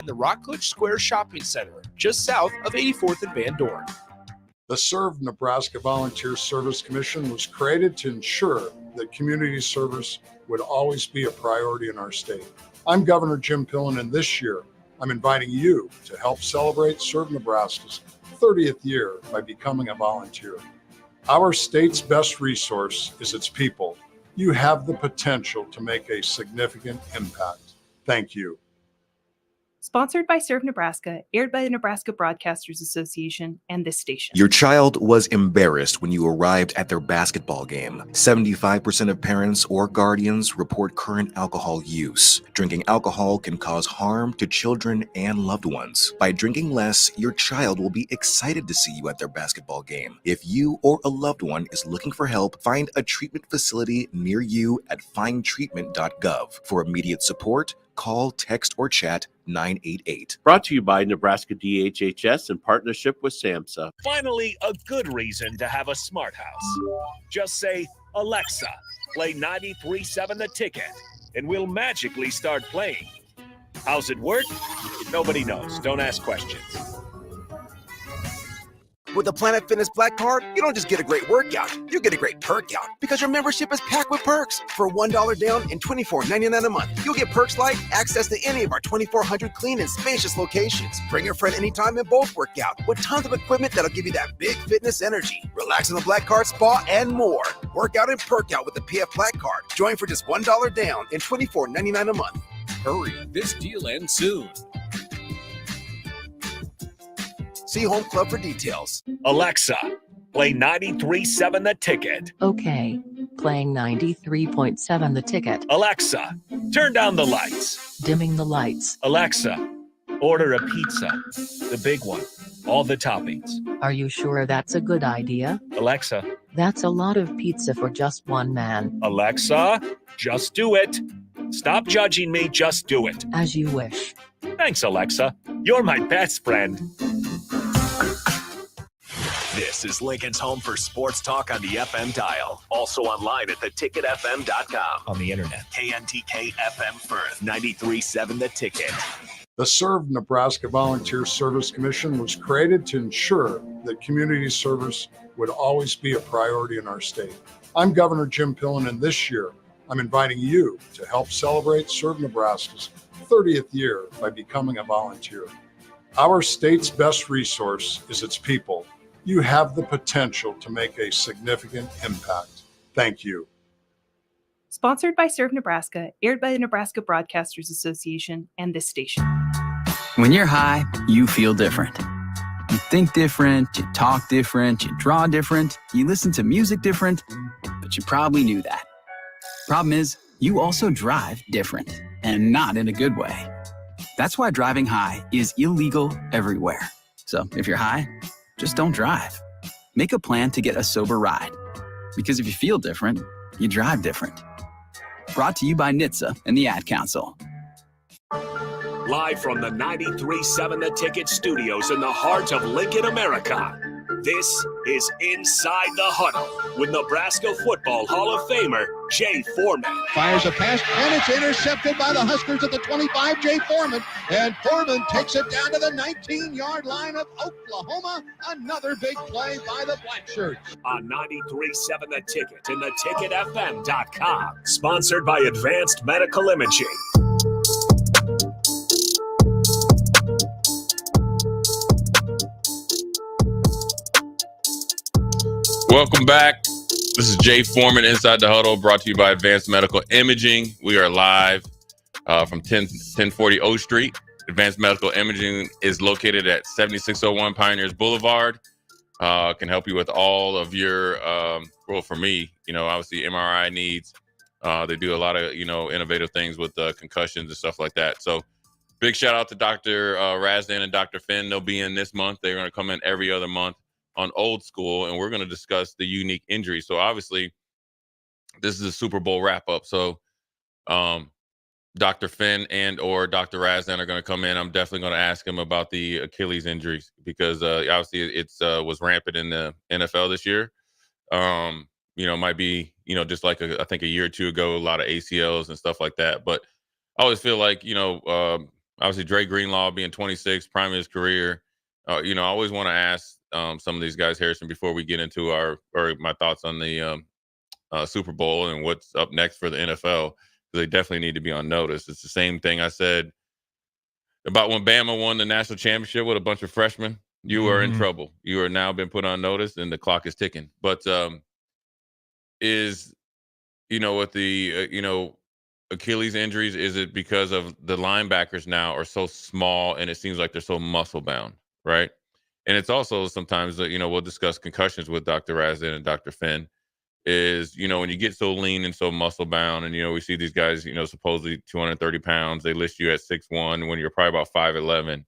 in the Rockledge Square Shopping Center, just south of 84th and Van Dorn. The Serve Nebraska Volunteer Service Commission was created to ensure that community service would always be a priority in our state. I'm Governor Jim Pillen, and this year I'm inviting you to help celebrate Serve Nebraska's 30th year by becoming a volunteer. Our state's best resource is its people. You have the potential to make a significant impact. Thank you. Sponsored by Serve Nebraska, aired by the Nebraska Broadcasters Association and this station. Your child was embarrassed when you arrived at their basketball game. 75% of parents or guardians report current alcohol use. Drinking alcohol can cause harm to children and loved ones. By drinking less, your child will be excited to see you at their basketball game. If you or a loved one is looking for help, find a treatment facility near you at findtreatment.gov. For immediate support, call, text, or chat 988. Brought to you by Nebraska DHHS in partnership with SAMHSA. Finally, a good reason to have a smart house. Just say, Alexa, play 93.7 The Ticket, and we'll magically start playing. How's it work? Nobody knows. Don't ask questions. With the Planet Fitness Black Card, you don't just get a great workout, you get a great perk out because your membership is packed with perks. For $1 down and $24.99 a month, you'll get perks like access to any of our 2,400 clean and spacious locations. Bring your friend anytime and both work out with tons of equipment that'll give you that big fitness energy. Relax in the Black Card spa and more. Work out and perk out with the PF Black Card. Join for just $1 down and $24.99 a month. Hurry, This deal ends soon. see Home Club for details. Alexa, play 93.7 The Ticket. Okay, playing 93.7 The Ticket. Alexa, turn down the lights. Dimming the lights. Alexa, order a pizza. The big one. All the toppings. Are you sure that's a good idea? Alexa. That's a lot of pizza for just one man. Alexa, just do it. Stop judging me, just do it. As you wish. Thanks, Alexa. You're my best friend. This is Lincoln's home for sports talk on the FM dial. Also online at theticketfm.com. On the internet, KNTK FM Firth, 93.7 The Ticket. The Serve Nebraska Volunteer Service Commission was created to ensure that community service would always be a priority in our state. I'm Governor Jim Pillen, and this year I'm inviting you to help celebrate Serve Nebraska's 30th year by becoming a volunteer. Our state's best resource is its people. You have the potential to make a significant impact. Thank you. Sponsored by Serve Nebraska, aired by the Nebraska Broadcasters Association and this station. When you're high, you feel different. You think different, you talk different, you draw different, you listen to music different, but you probably knew that. Problem is, you also drive different, and not in a good way. That's why driving high is illegal everywhere. So if you're high, just don't drive. Make a plan to get a sober ride. Because if you feel different, you drive different. Brought to you by NHTSA and the Ad Council. Live from the 93.7 The Ticket studios in the heart of Lincoln, America. This is Inside the Huddle with Nebraska Football Hall of Famer Jay Foreman. Fires a pass, and it's intercepted by the Huskers at the 25, Jay Foreman. And Foreman takes it down to the 19-yard line of Oklahoma. Another big play by the Black Shirts. On 93.7 The Ticket and theticketfm.com. Sponsored by Advanced Medical Imaging. Welcome back. This is Jay Foreman, Inside the Huddle, brought to you by Advanced Medical Imaging. We are live from 1040 O Street. Advanced Medical Imaging is located at 7601 Pioneers Boulevard. Can help you with all of your, well, for me, obviously MRI needs. They do a lot of, innovative things with concussions and stuff like that. So big shout out to Dr. Razdan and Dr. Finn. They'll be in this month. They're going to come in every other month on Old School, and we're going to discuss the unique injury. So obviously this is a Super Bowl wrap up. So Dr. Finn and or Dr. Razdan are going to come in. I'm definitely going to ask him about the Achilles injuries because obviously it's was rampant in the NFL this year. Might be, just like I think a year or two ago, a lot of ACLs and stuff like that. But I always feel like, Obviously, Dre Greenlaw being 26, prime of his career. I always want to ask some of these guys, Harrison, before we get into my thoughts on the Super Bowl and what's up next for the NFL, because they definitely need to be on notice. It's the same thing I said about when Bama won the national championship with a bunch of freshmen. You are in trouble. You are now been put on notice, and the clock is ticking. But with the Achilles injuries, is it because of the linebackers now are so small and it seems like they're so muscle bound, right? And it's also sometimes we'll discuss concussions with Dr. Razin and Dr. Finn. Is when you get so lean and so muscle bound, and we see these guys, supposedly 230 pounds, they list you at 6'1" when you're probably about 5'11".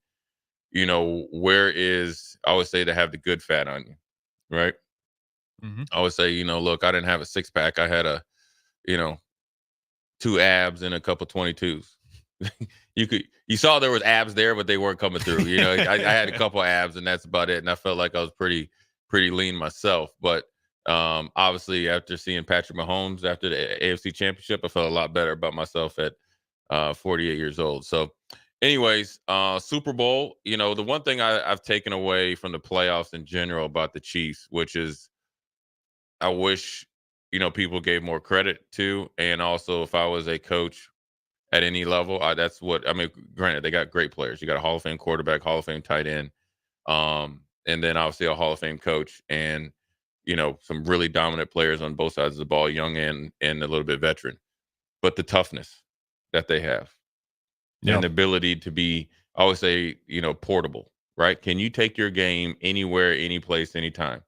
Where is, I always say, to have the good fat on you, right? I always say, look, I didn't have a six pack, I had a 2 abs and a couple 22s. You saw there was abs there, but they weren't coming through. I had a couple abs and that's about it, and I felt like I was pretty lean myself. But obviously, after seeing Patrick Mahomes after the AFC Championship, I felt a lot better about myself at 48 years old. So anyways, Super Bowl, the one thing I've taken away from the playoffs in general about the Chiefs, which is I wish people gave more credit to, and also if I was a coach at any level, that's what I mean. Granted, they got great players. You got a Hall of Fame quarterback, Hall of Fame tight end, and then obviously a Hall of Fame coach, and some really dominant players on both sides of the ball, young and a little bit veteran. But the toughness that they have, and the ability to be, I always say, portable, right? Can you take your game anywhere, any place, anytime?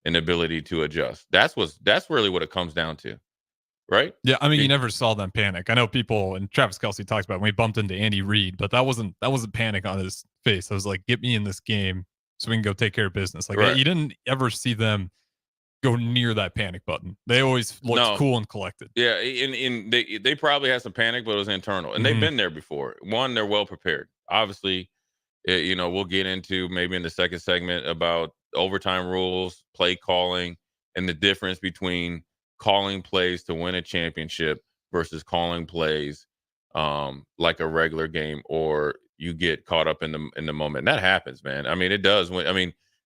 And ability to adjust. That's really what it comes down to, right? Yeah, I mean, you never saw them panic. I know people, and Travis Kelce talks about when we bumped into Andy Reid, but that wasn't panic on his face. I was like, get me in this game so we can go take care of business. Like, you didn't ever see them go near that panic button. They always looked cool and collected. Yeah, and they probably had some panic, but it was internal, and they've been there before. One, they're well prepared. Obviously, we'll get into maybe in the second segment about overtime rules, play calling, and the difference between calling plays to win a championship versus calling plays like a regular game, or you get caught up in the moment. And that happens, man. I mean, it does.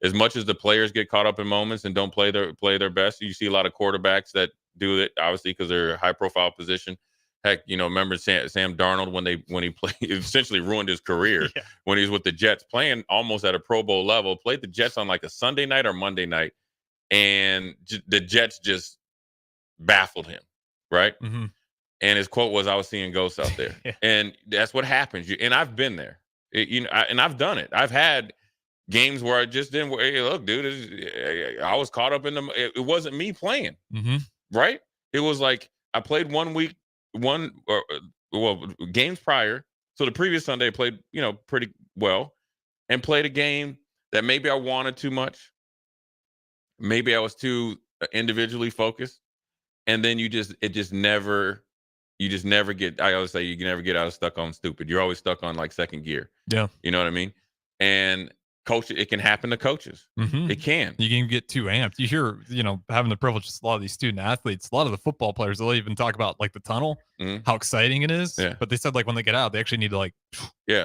As much as the players get caught up in moments and don't play their best, you see a lot of quarterbacks that do it, obviously, because they're a high profile position. Heck, remember Sam Darnold when he played, essentially ruined his career when he was with the Jets, playing almost at a Pro Bowl level, played the Jets on like a Sunday night or Monday night, and the Jets just baffled him, right? And his quote was, "I was seeing ghosts out there." And that's what happens. And I've been there, and I've done it. I've had games where I just didn't, hey, look, dude, I was caught up in them. It wasn't me playing, right? It was like I played games prior. So the previous Sunday I played, pretty well, and played a game that maybe I wanted too much. Maybe I was too individually focused. And then you just never get, I always say, you can never get out of stuck on stupid. You're always stuck on like second gear. Yeah. You know what I mean? And it can happen to coaches. It can. You can get too amped. You hear, having the privilege of a lot of these student athletes, a lot of the football players, they'll even talk about like the tunnel, how exciting it is. Yeah. But they said like when they get out, they actually need to like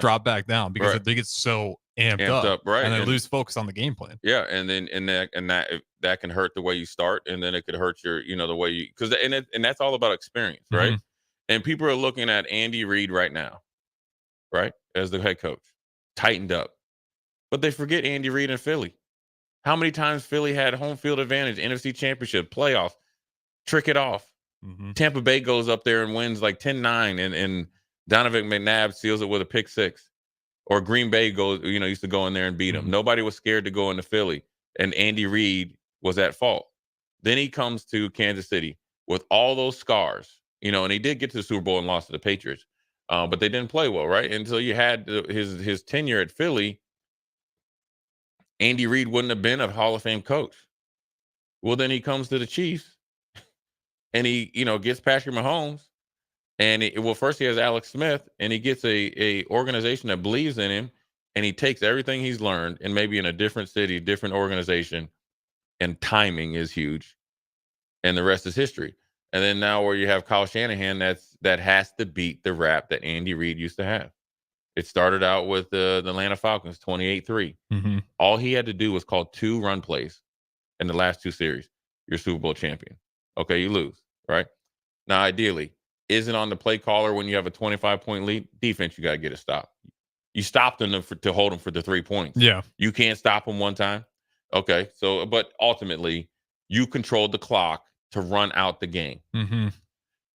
drop back down because they get so amped up, right? And they lose focus on the game plan. Yeah, and then that can hurt the way you start, and then it could hurt your, the way you, because and that's all about experience, right? And people are looking at Andy Reid right now, right, as the head coach, tightened up. But they forget Andy Reid in Philly. How many times Philly had home field advantage, NFC Championship, playoffs, trick it off. Tampa Bay goes up there and wins like 10-9, and Donovan McNabb seals it with a pick six. Or Green Bay used to go in there and beat them. Nobody was scared to go into Philly, and Andy Reid was at fault. Then he comes to Kansas City with all those scars, and he did get to the Super Bowl and lost to the Patriots, but they didn't play well, right? Until you had his tenure at Philly, Andy Reid wouldn't have been a Hall of Fame coach. Well, then he comes to the Chiefs, and he, gets Patrick Mahomes, and first he has Alex Smith, and he gets a organization that believes in him, and he takes everything he's learned, and maybe in a different city, different organization, and timing is huge, and the rest is history. And then now where you have Kyle Shanahan, that has to beat the rap that Andy Reid used to have. It started out with the Atlanta Falcons, 28-3. Mm-hmm. All he had to do was call 2 run plays in the last 2 series. You're Super Bowl champion. Okay, you lose, right? Now, ideally, isn't on the play caller when you have a 25-point lead. Defense, you got to get a stop. You stopped them to hold them for the 3 points. Yeah. You can't stop them one time. Okay, so, but ultimately, you controlled the clock to run out the game. Mm-hmm.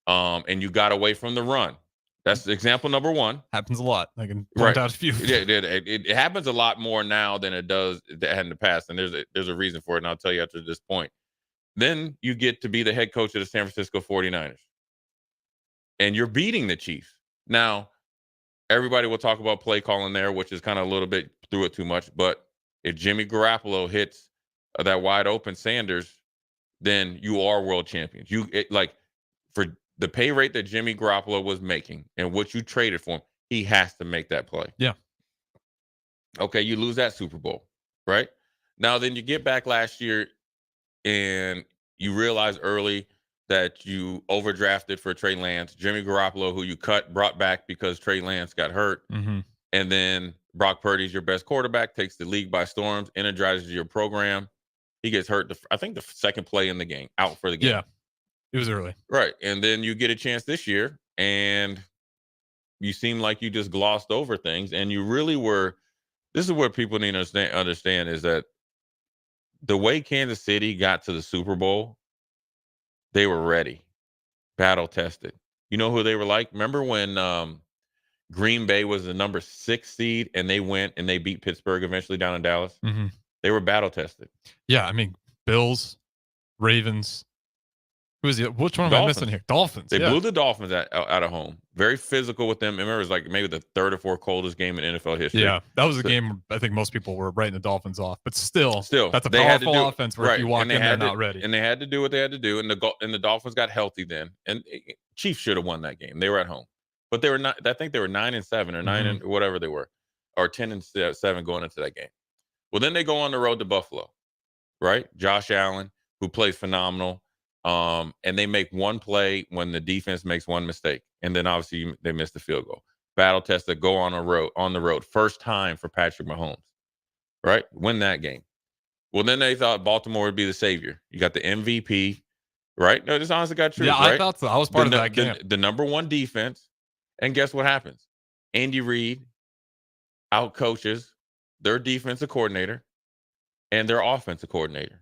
And you got away from the run. That's example number 1. Happens a lot. I can point out a few. It happens a lot more now than it does in the past, and there's a reason for it, and I'll tell you after this point. Then you get to be the head coach of the San Francisco 49ers, and you're beating the Chiefs. Now, everybody will talk about play calling there, which is kind of a little bit through it too much, but if Jimmy Garoppolo hits that wide open Sanders, then you are world champions. For the pay rate that Jimmy Garoppolo was making and what you traded for him, he has to make that play. Yeah. Okay, you lose that Super Bowl, right? Now, then you get back last year and you realize early that you overdrafted for Trey Lance. Jimmy Garoppolo, who you brought back because Trey Lance got hurt. Mm-hmm. And then Brock Purdy's your best quarterback, takes the league by storm, energizes your program. He gets hurt, I think the second play in the game, out for the game. Yeah. It was early. Right. And then you get a chance this year, and you seem like you just glossed over things. And you really were. This is what people need to understand is that the way Kansas City got to the Super Bowl, they were ready, battle tested. You know who they were like? Remember when Green Bay was the number 6 seed and they went and they beat Pittsburgh eventually down in Dallas? Mm-hmm. They were battle tested. Yeah. I mean, Bills, Ravens. Who is it? Which one am I missing here? Dolphins. They blew the Dolphins out of home. Very physical with them. I remember it was like maybe the 3rd or 4th coldest game in NFL history. Yeah, that was a game I think most people were writing the Dolphins off. But still, that's a they had to powerful do, offense where if you walk in there not ready. And they had to do what they had to do. And the Dolphins got healthy then. And Chiefs should have won that game. They were at home. But they were not. I think they were 9-7 or 9 and whatever they were, or 10-7 going into that game. Well, then they go on the road to Buffalo, right? Josh Allen, who plays phenomenal. And they make one play when the defense makes one mistake, and then obviously they miss the field goal. Battle test that go on the road, first time for Patrick Mahomes, right? Win that game. Well, then they thought Baltimore would be the savior. You got the MVP, right? No, this honestly got true. Yeah, right? I thought so. I was part of that game. The number 1 defense, and guess what happens? Andy Reid out coaches their defensive coordinator and their offensive coordinator.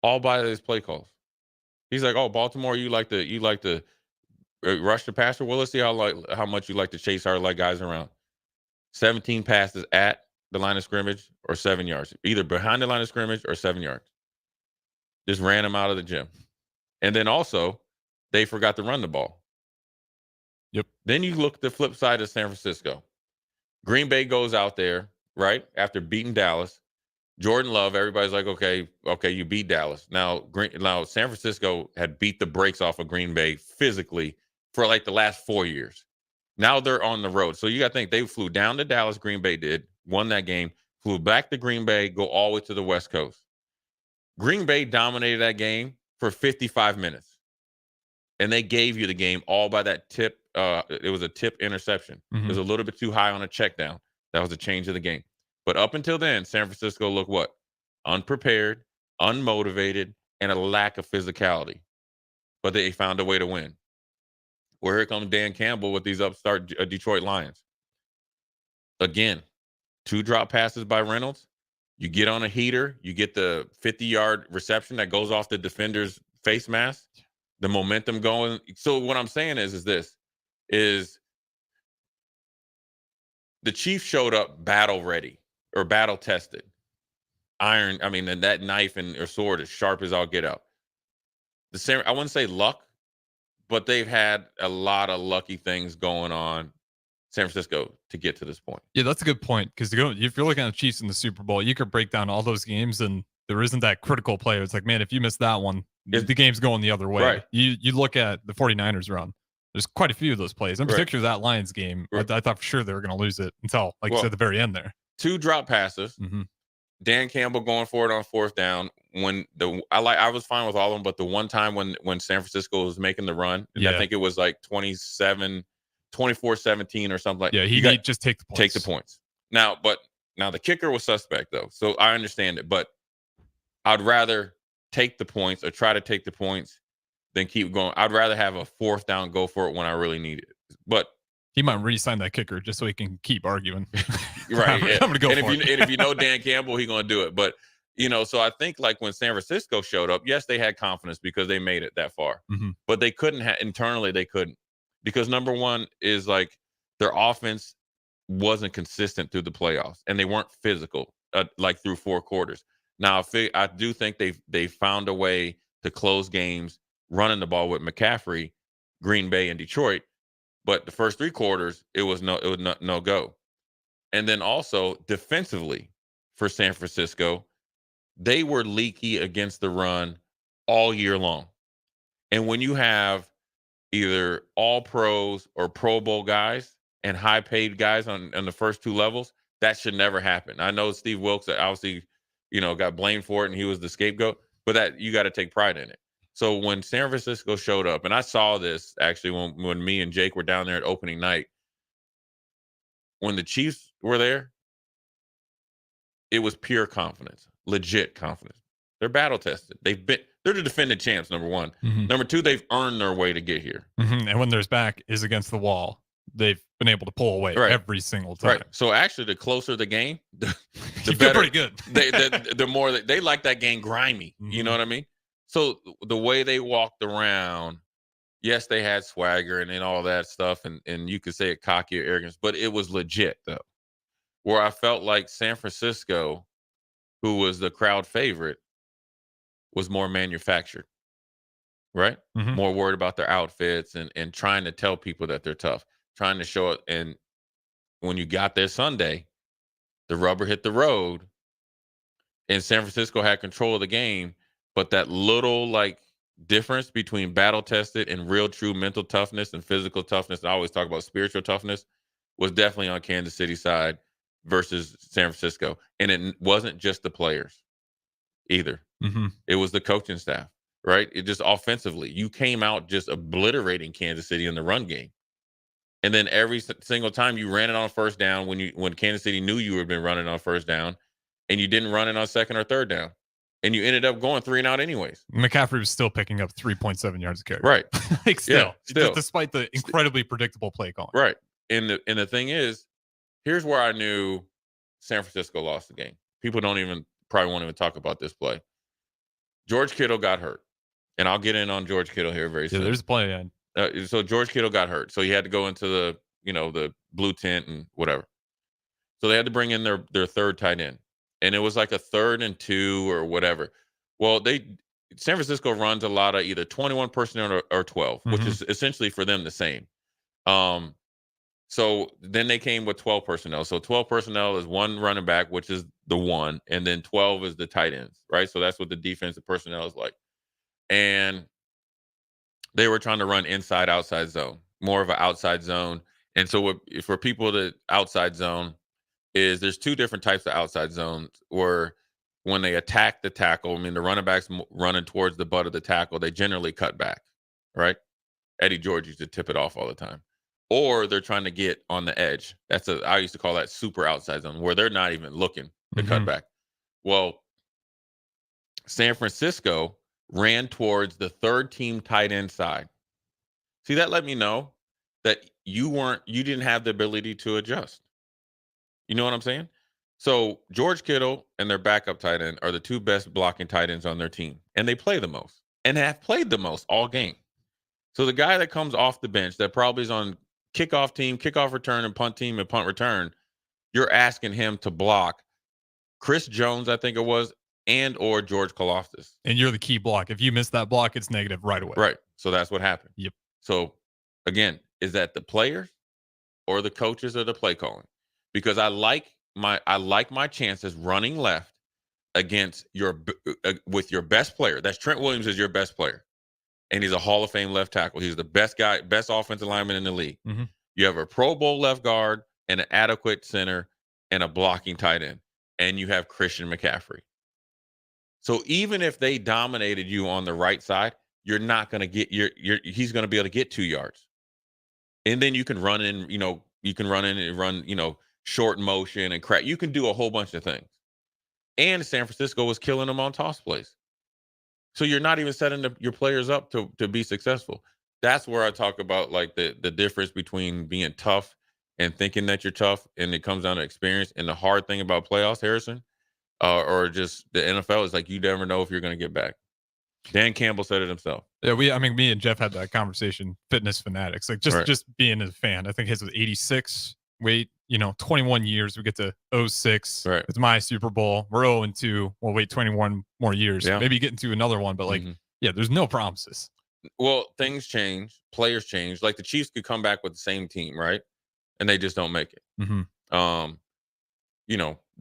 All by his play calls. He's like, "Oh, Baltimore, you like to rush the passer. Well, let's see how much you like to chase our guys around. 17 passes at the line of scrimmage or 7 yards, either behind the line of scrimmage or 7 yards. Just ran him out of the gym. And then also, they forgot to run the ball. Yep. Then you look at the flip side of San Francisco. Green Bay goes out there right after beating Dallas. Jordan Love, everybody's like, okay, you beat Dallas. Now San Francisco had beat the brakes off of Green Bay physically for like the last 4 years. Now they're on the road. So you got to think they flew down to Dallas, Green Bay did, won that game, flew back to Green Bay, go all the way to the West Coast. Green Bay dominated that game for 55 minutes. And they gave you the game all by that tip. It was a tip interception. Mm-hmm. It was a little bit too high on a check down. That was a change of the game. But up until then, San Francisco looked what? Unprepared, unmotivated, and a lack of physicality. But they found a way to win. Well, here comes Dan Campbell with these upstart Detroit Lions. Again, 2 drop passes by Reynolds. You get on a heater. You get the 50-yard reception that goes off the defender's face mask. The momentum going. So what I'm saying is the Chiefs showed up battle ready. Or battle tested. And that knife or sword as sharp as I'll get out. I wouldn't say luck, but they've had a lot of lucky things going on San Francisco to get to this point. Yeah, that's a good point. Because if you're looking at the Chiefs in the Super Bowl, you could break down all those games and there isn't that critical player. It's like, man, if you miss that one, the game's going the other way. Right. You look at the 49ers run. There's quite a few of those plays. In particular, that Lions game, Right. I thought for sure they were going to lose it until, you said, the very end there. 2 drop passes. Mm-hmm. Dan Campbell going for it on 4th down. I was fine with all of them, but the one time when San Francisco was making the run, and I think it was like 27 24-17 or something like. Yeah, you got just take the points. Take the points. Now the kicker was suspect though, so I understand it. But I'd rather take the points or try to take the points than keep going. I'd rather have a 4th down, go for it when I really need it. But he might re-sign that kicker just so he can keep arguing. Right. I'm gonna go and for it. And if you know Dan Campbell, he's gonna do it. But so I think like when San Francisco showed up, yes, they had confidence because they made it that far. Mm-hmm. But they couldn't internally, they couldn't. Because number one is like their offense wasn't consistent through the playoffs, and they weren't physical like through 4 quarters. Now I do think they found a way to close games running the ball with McCaffrey, Green Bay, and Detroit. But the first 3 quarters, it was no go. And then also defensively for San Francisco, they were leaky against the run all year long. And when you have either all pros or Pro Bowl guys and high paid guys on the first 2 levels, that should never happen. I know Steve Wilkes obviously, got blamed for it and he was the scapegoat, but that you got to take pride in it. So when San Francisco showed up, and I saw this actually when me and Jake were down there at opening night, when the Chiefs were there, it was pure confidence, legit confidence. They're battle tested. They're the defending champs, number one. Mm-hmm. Number two, they've earned their way to get here. Mm-hmm. And when their back is against the wall, they've been able to pull away every single time. Right. So actually, the closer the game, the you better. Feel pretty good. the more they like that game grimy. Mm-hmm. You know what I mean? So the way they walked around, yes, they had swagger and all that stuff, and you could say it cocky or arrogance, but it was legit though. Where I felt like San Francisco, who was the crowd favorite, was more manufactured, right? Mm-hmm. More worried about their outfits and trying to tell people that they're tough, trying to show it. And when you got there Sunday, the rubber hit the road, and San Francisco had control of the game. But that little difference between battle tested and real true mental toughness and physical toughness, and I always talk about spiritual toughness, was definitely on Kansas City side versus San Francisco. And it wasn't just the players either. Mm-hmm. It was the coaching staff, right? It just offensively, you came out just obliterating Kansas City in the run game. And then every single time you ran it on first down when Kansas City knew you had been running on first down, and you didn't run it on second or third down. And you ended up going 3 and out anyways. McCaffrey was still picking up 3.7 yards a carry. Right. Still. Despite the incredibly predictable play calling. Right. And the thing is, here's where I knew San Francisco lost the game. People probably won't even talk about this play. George Kittle got hurt. And I'll get in on George Kittle here very soon. Yeah, there's a play. So George Kittle got hurt. So he had to go into the blue tent and whatever. So they had to bring in their third tight end. And it was like a 3rd and 2 or whatever. Well, San Francisco runs a lot of either 21 personnel or 12, mm-hmm. which is essentially for them the same. So then they came with 12 personnel. So 12 personnel is 1 running back, which is the 1, and then 12 is the tight ends, right? So that's what the defensive personnel is like. And they were trying to run inside-outside zone, more of an outside zone. And so for people that outside zone, is there's 2 different types of outside zones where when they attack the tackle, the running back's running towards the butt of the tackle, they generally cut back, right? Eddie George used to tip it off all the time. Or they're trying to get on the edge. I used to call that super outside zone, where they're not even looking to cut back. Well, San Francisco ran towards the 3rd team tight end side. See, that let me know that you didn't have the ability to adjust. You know what I'm saying? So George Kittle and their backup tight end are the 2 best blocking tight ends on their team. And they play the most and have played the most all game. So the guy that comes off the bench that probably is on kickoff team, kickoff return, and punt team and punt return, you're asking him to block Chris Jones, I think it was, and or George Karlaftis. And you're the key block. If you miss that block, it's negative right away. Right. So that's what happened. Yep. So again, is that the players or the coaches or the play calling? Because I like my chances running left against with your best player. That's Trent Williams is your best player. And he's a Hall of Fame left tackle. He's the best guy, best offensive lineman in the league. Mm-hmm. You have a Pro Bowl left guard and an adequate center and a blocking tight end. And you have Christian McCaffrey. So even if they dominated you on the right side, you're not going to get he's going to be able to get 2 yards And then you can run in, and run, short motion and crack. You can do a whole bunch of things. And San Francisco was killing them on toss plays. So you're not even setting your players up to be successful. That's where I talk about like the difference between being tough and thinking that you're tough, and it comes down to experience. And the hard thing about playoffs, Harrison, or just the NFL, is like you never know if you're going to get back. Dan Campbell said it himself. Yeah, me and Jeff had that conversation. Fitness fanatics, like just being a fan. I think his was 86. Wait, 21 years. We get to 06. Right. It's my Super Bowl. We're 0-2. We'll wait 21 more years. Yeah. Maybe get into another one, but there's no promises. Well, things change. Players change. Like the Chiefs could come back with the same team, right? And they just don't make it. Mm-hmm.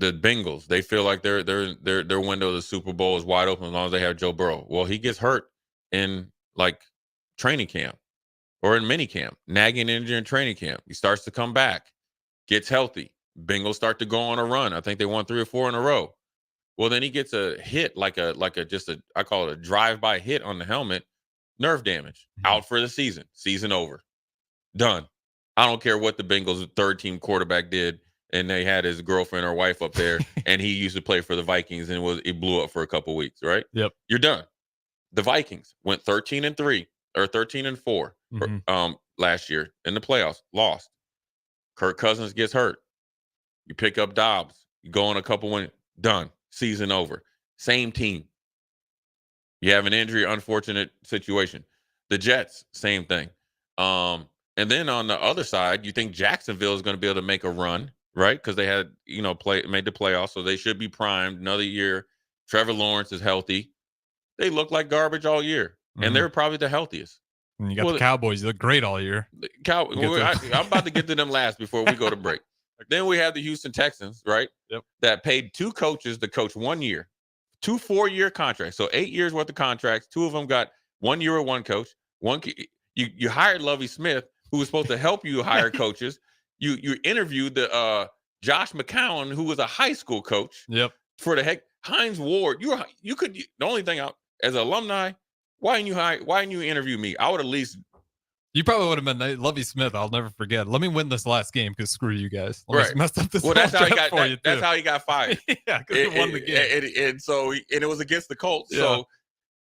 The Bengals, they feel like their window of the Super Bowl is wide open as long as they have Joe Burrow. Well, he gets hurt in like training camp or in mini camp, nagging injury in training camp. He starts to come back, gets healthy. Bengals start to go on a run. I think they won 3 or 4 in a row. Well, then he gets a hit, I call it a drive-by hit on the helmet, nerve damage, out for the season. Season over, done. I don't care what the Bengals' third-team quarterback did, and they had his girlfriend or wife up there, and he used to play for the Vikings, and it blew up for a couple weeks, right? Yep. You're done. The Vikings went 13-3 or 13-4 last year in the playoffs, lost. Kirk Cousins gets hurt. You pick up Dobbs. You go on a couple wins, done. Season over. Same team. You have an injury, unfortunate situation. The Jets, same thing. And then on the other side, you think Jacksonville is going to be able to make a run, right? Because they had, made the playoffs, so they should be primed another year. Trevor Lawrence is healthy. They look like garbage all year, and they're probably the healthiest. And you got the Cowboys. You look great all year. I'm about to get to them last before we go to break. Then we have the Houston Texans, right? Yep. That paid 2 coaches to coach 1 year. 2 4-year contracts. So 8 years worth of contracts. 2 of them got 1 year with one coach. You hired Lovie Smith, who was supposed to help you hire coaches. You interviewed the Josh McCown, who was a high school coach. Yep. For the heck, Hines Ward. The only thing as an alumni, why didn't you interview me? I would at least. You probably would have been Lovie Smith. I'll never forget. Let me win this last game because screw you guys. Right. Messed up this. Well, that's how he got. That's how he got fired. Yeah, because he won the game. And it was against the Colts. Yeah.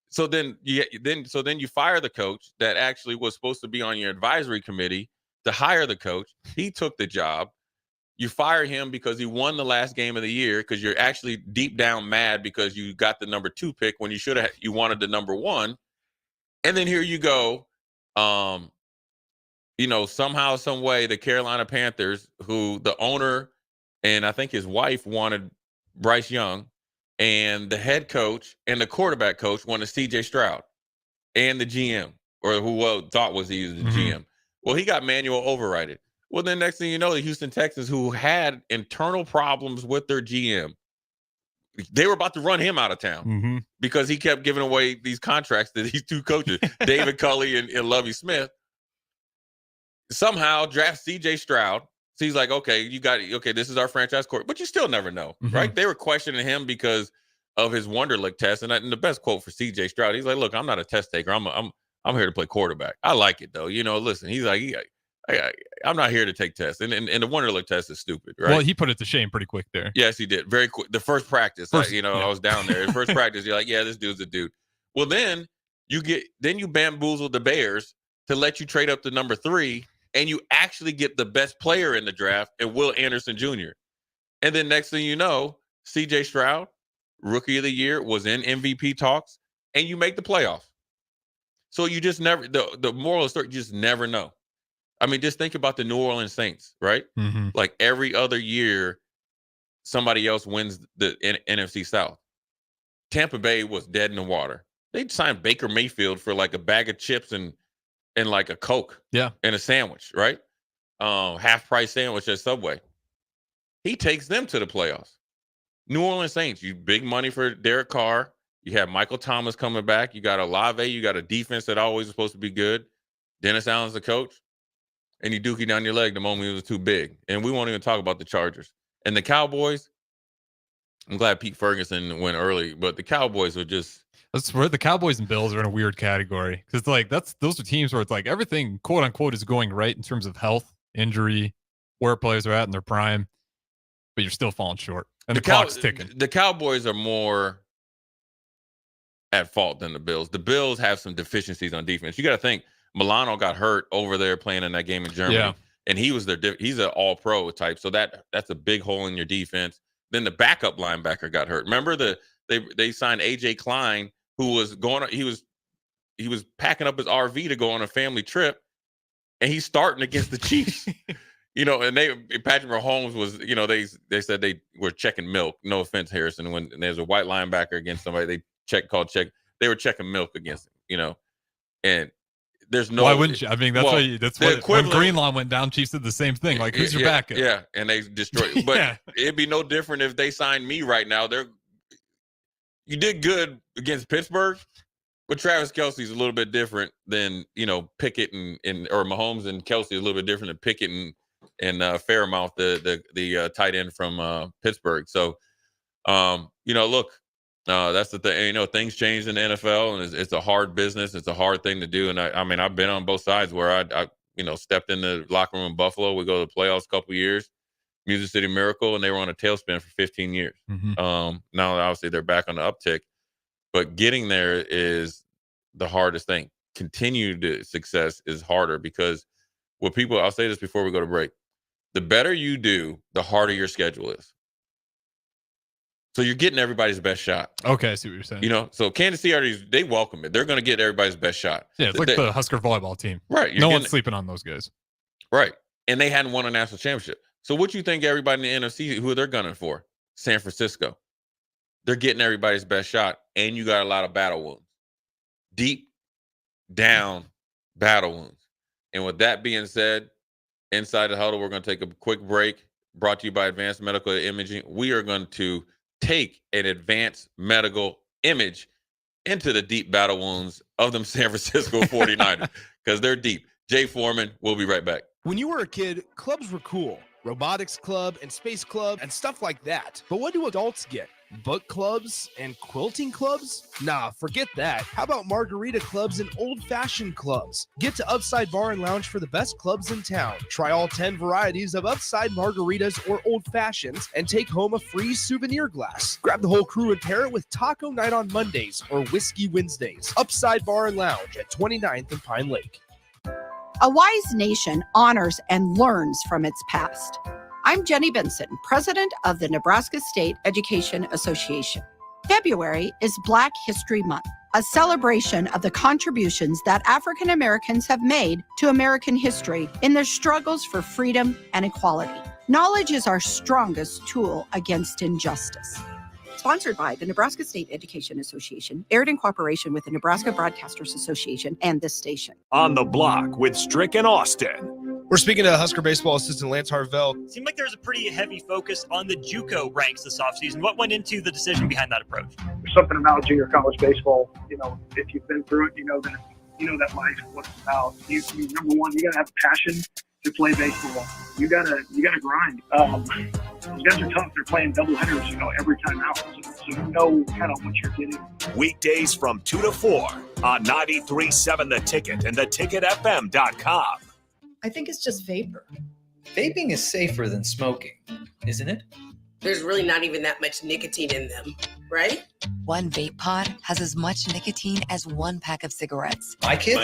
So then you fire the coach that actually was supposed to be on your advisory committee to hire the coach. He took the job. You fire him because he won the last game of the year because you're actually deep down mad because you got the number 2 pick when you wanted the number 1. And then here you go. Somehow, some way, the Carolina Panthers, who the owner and I think his wife wanted Bryce Young, and the head coach and the quarterback coach wanted C.J. Stroud, and the GM, or who thought was he was the GM. Well, he got manual overrided. Well, then next thing you know, the Houston Texans, who had internal problems with their GM, they were about to run him out of town because he kept giving away these contracts to these 2 coaches, David Culley and Lovie Smith. Somehow draft C.J. Stroud. So he's like, okay, this is our franchise court. But you still never know, right? They were questioning him because of his Wonderlic test. And the best quote for C.J. Stroud, he's like, look, I'm not a test taker. I'm here to play quarterback. I like it, though. Listen, he's like, I'm not here to take tests. And the Wonderlic test is stupid, right? Well, he put it to shame pretty quick there. Yes, he did. Very quick. The first practice, I was down there. The first practice, you're like, yeah, this dude's a dude. Well, then you bamboozle the Bears to let you trade up to number 3, and you actually get the best player in the draft and Will Anderson Jr. And then next thing you know, C.J. Stroud, Rookie of the Year, was in MVP talks, and you make the playoffs. So you just never, the moral of the story, you just never know. I mean, just think about the New Orleans Saints, right? Like every other year, somebody else wins the NFC South. Tampa Bay was dead in the water. They signed Baker Mayfield for like a bag of chips and like a Coke, and a sandwich, right? Half price sandwich at Subway. He takes them to the playoffs. New Orleans Saints, you big money for Derek Carr. You have Michael Thomas coming back. You got Olave. You got a defense that always was supposed to be good. Dennis Allen's the coach. And you dookie down your leg the moment he was too big. And we won't even talk about the Chargers. And the Cowboys, I'm glad Pete Ferguson went early, but the Cowboys were just... That's where the Cowboys and Bills are in a weird category because like those are teams where it's like everything quote unquote is going right in terms of health, injury, where players are at in their prime, but you're still falling short and the clock's ticking. The Cowboys are more at fault than the Bills. The Bills have some deficiencies on defense. You got to think Milano got hurt over there playing in that game in Germany, and he's an all-pro type. So that's a big hole in your defense. Then the backup linebacker got hurt. Remember they signed AJ Klein, who was he was packing up his RV to go on a family trip, and he's starting against the Chiefs. And Patrick Mahomes was, they said they were checking milk. No offense, Harrison. When there's a white linebacker against somebody, they were checking milk against him, and there's no. Why wouldn't you? I mean, that's what when Greenlaw went down, Chiefs did the same thing. Like, who's your backup? Yeah, and they destroyed. But it'd be no different if they signed me right now. You did good against Pittsburgh, but Travis Kelce's a little bit different than Pickett or Mahomes and Kelce is a little bit different than Pickett and Fairmouth, the tight end from Pittsburgh. So, look. That's the thing. Things change in the NFL, and it's a hard business. It's a hard thing to do. And I mean, I've been on both sides where I stepped in the locker room in Buffalo. We go to the playoffs a couple of years, Music City Miracle, and they were on a tailspin for 15 years. Mm-hmm. Now, obviously, they're back on the uptick, but getting there is the hardest thing. Continued success is harder because I'll say this before we go to break, the better you do, the harder your schedule is. So you're getting everybody's best shot. Okay, I see what you're saying. So Kansas City, they welcome it. They're going to get everybody's best shot. Yeah, it's like the Husker volleyball team. Right. No one's sleeping on those guys. Right. And they hadn't won a national championship. So what you think everybody in the NFC, who they're gunning for? San Francisco. They're getting everybody's best shot, and you got a lot of battle wounds. Deep down battle wounds. And with that being said, inside the huddle, we're going to take a quick break. Brought to you by Advanced Medical Imaging. We are going to take an advanced medical image into the deep battle wounds of them San Francisco 49ers because they're deep. Jay Foreman, we'll be right back. When you were a kid, clubs were cool. Robotics club and space club and stuff like that. But what do adults get? Book clubs and quilting clubs? Nah, forget that. How about margarita clubs and old-fashioned clubs? Get to Upside Bar and Lounge for the best clubs in town. Try all 10 varieties of Upside margaritas or old-fashions and take home a free souvenir glass. Grab the whole crew and pair it with Taco Night on Mondays or Whiskey Wednesdays. Upside Bar and Lounge at 29th and Pine Lake. A wise nation honors and learns from its past. I'm Jenny Benson, president of the Nebraska State Education Association. February is Black History Month, a celebration of the contributions that African Americans have made to American history in their struggles for freedom and equality. Knowledge is our strongest tool against injustice. Sponsored by the Nebraska State Education Association, aired in cooperation with the Nebraska Broadcasters Association and this station. On the Block with Strick and Austin. We're speaking to Husker baseball assistant Lance Harvell. Seemed like there was a pretty heavy focus on the JUCO ranks this offseason. What went into the decision behind that approach? There's something about junior college baseball. If you've been through it, you know that life, what it's about. You number one, you gotta have a passion to play baseball. You gotta grind. Those guys are tough. They're playing doubleheaders, every time out. So you know kind of what you're getting. Weekdays from 2 to 4 on 93.7 The Ticket and theticketfm.com. I think it's just vapor. Vaping is safer than smoking, isn't it? There's really not even that much nicotine in them, right? One vape pod has as much nicotine as one pack of cigarettes. My kid